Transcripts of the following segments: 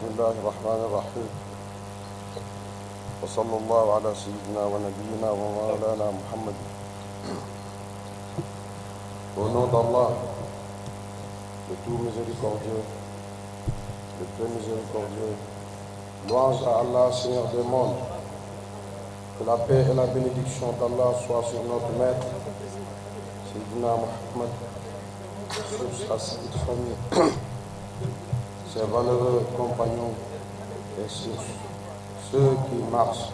بسم الله الرحمن الرحيم وصلى الله على سيدنا ونبينا ومولانا محمد. Au nom d'Allah, le tout miséricordieux, le très miséricordieux, louange à Allah, Seigneur des mondes, que la paix et la bénédiction d'Allah soient sur notre maître, Sayyidina Muhammad, sur sa sainte famille, ses valeureux compagnons et sur ceux qui marchent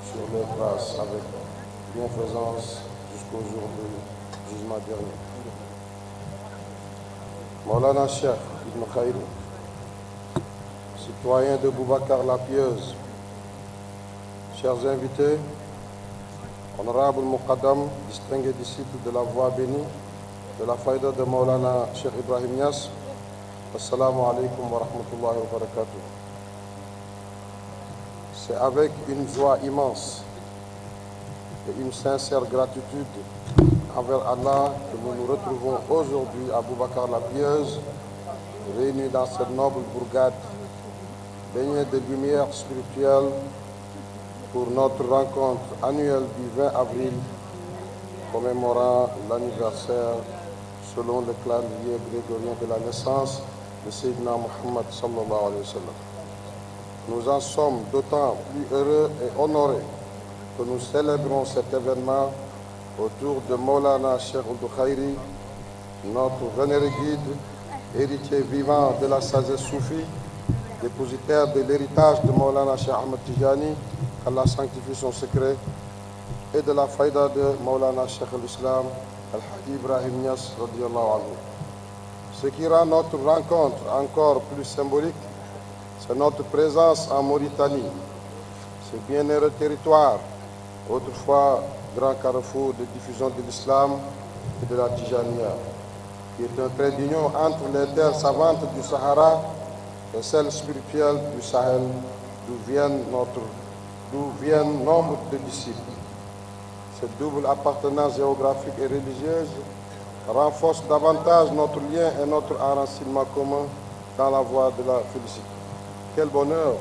sur les traces avec bienfaisance jusqu'au jour du jugement dernier. Maulana Cheikh Ibn Khayri, citoyen de Boubacar la Pieuse, chers invités, honorables Muqaddam, distingués disciples de la voie bénie, de la faïda de Maulana Cheikh Ibrahim Niass, Assalamu alaikum wa rahmatullahi wa barakatuh. C'est avec une joie immense et une sincère gratitude envers Allah que nous nous retrouvons aujourd'hui à Boubacar la Pieuse, réunis dans cette noble bourgade, baignée de lumière spirituelle pour notre rencontre annuelle du 20 avril, commémorant l'anniversaire selon le calendrier grégorien de la naissance de Sayyidina Muhammad sallallahu alayhi wa sallam. Nous en sommes d'autant plus heureux et honorés que nous célébrons cet événement autour de Maulana Cheikh Ould Khayri, notre vénéré guide, héritier vivant de la sagesse soufie, dépositaire de l'héritage de Maulana Cheikh Ahmed Tijani, qu'Allah sanctifie son secret, et de la faïda de Maulana Cheikh al-Islam, Al-Hadi Ibrahim Niass radiyallahu anhu. Ce qui rend notre rencontre encore plus symbolique, c'est notre présence en Mauritanie, ce bienheureux territoire, autrefois grand carrefour de diffusion de l'islam et de la Tijaniya, qui est un trait d'union entre les terres savantes du Sahara et celles spirituelles du Sahel, d'où viennent nombre de disciples. Cette double appartenance géographique et religieuse renforce davantage notre lien et notre enracinement commun dans la voie de la félicité. Quel bonheur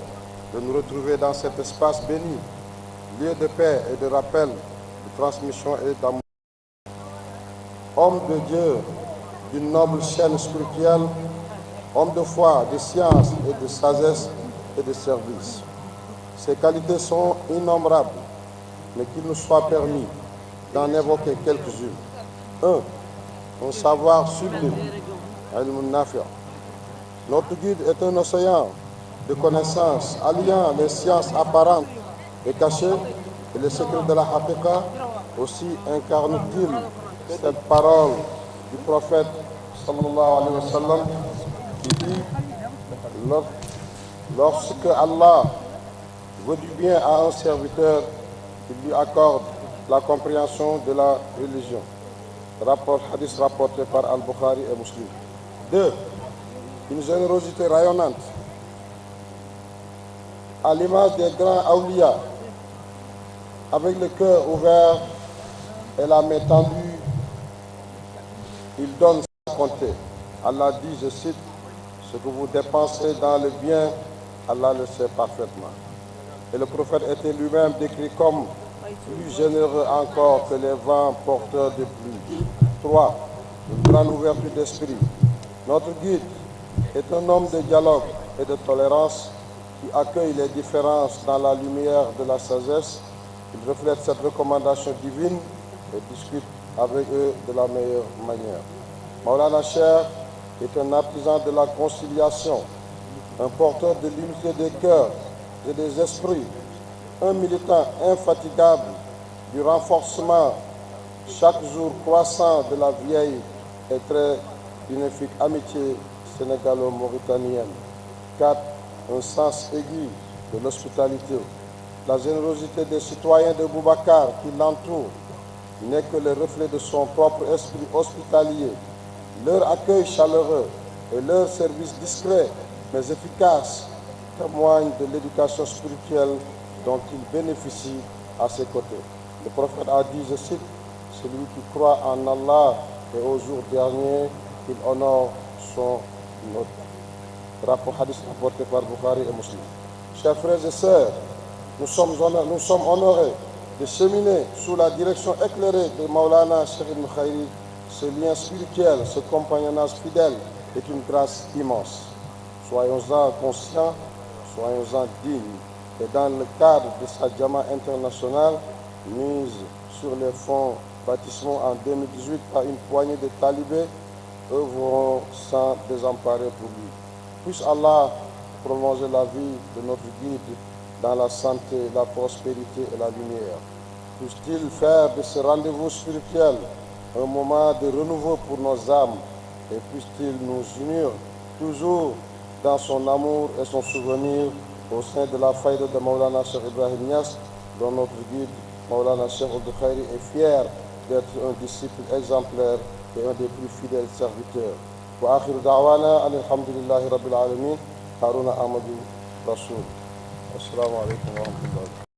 de nous retrouver dans cet espace béni, lieu de paix et de rappel, de transmission et d'amour. Homme de Dieu, d'une noble chaîne spirituelle, homme de foi, de science et de sagesse et de service. Ces qualités sont innombrables, mais qu'il nous soit permis d'en évoquer quelques-unes. 1. Un savoir sublime, Ilmun Nafi'. Notre guide est un océan de connaissances alliant les sciences apparentes et cachées et les secrets de la haqiqa. Aussi incarne-t-il cette parole du prophète sallallahu alayhi wa sallam qui dit: lorsque Allah veut du bien à un serviteur, il lui accorde la compréhension de la religion. Hadith rapporté par Al-Bukhari et Muslim. 2. Une générosité rayonnante. À l'image des grands awliya, avec le cœur ouvert et la main tendue, il donne sans compter. Allah dit, je cite, ce que vous dépensez dans le bien, Allah le sait parfaitement. Et le prophète était lui-même décrit comme plus généreux encore que les vents porteurs de pluie. 3. Une grande ouverture d'esprit. Notre guide est un homme de dialogue et de tolérance qui accueille les différences dans la lumière de la sagesse. Il reflète cette recommandation divine et discute avec eux de la meilleure manière. Maulana Cheikh est un artisan de la conciliation, un porteur de l'unité des cœurs et des esprits, un militant infatigable du renforcement chaque jour croissant de la vieille et très bénéfique amitié sénégalo-mauritanienne. 4. Un sens aigu de l'hospitalité. La générosité des citoyens de Boubacar qui l'entourent n'est que le reflet de son propre esprit hospitalier. Leur accueil chaleureux et leur service discret mais efficace témoignent de l'éducation spirituelle dont il bénéficie à ses côtés. Le prophète a dit, je cite, celui qui croit en Allah et au jour dernier, qu'il honore son hôte. Rapport hadith rapporté par Bukhari et Muslim. Chers frères et sœurs, nous sommes honorés de cheminer sous la direction éclairée de Maulana Cheikh Ibn Khayri. Ce lien spirituel, ce compagnonnage fidèle est une grâce immense. Soyons-en conscients, soyons-en dignes. Et dans le cadre de sa Jama internationale, mise sur les fonds bâtissement en 2018 par une poignée de talibés, œuvreront sans désemparer pour lui. Puisse Allah prolonger la vie de notre guide dans la santé, la prospérité et la lumière. Puisse-t-il faire de ce rendez-vous spirituel un moment de renouveau pour nos âmes et puisse-t-il nous unir toujours dans son amour et son souvenir au sein de la faïda de Maulana Cheikh Ibrahim Niass, dont notre guide Maulana Cheikh Abdou Khayri est fier d'être un disciple exemplaire et un des plus fidèles serviteurs. Wa akhiru da'wana alhamdulillahi rabbil alamin. Haruna Amadou Rasoul. Assalamu alaikum wa rahmatullahi.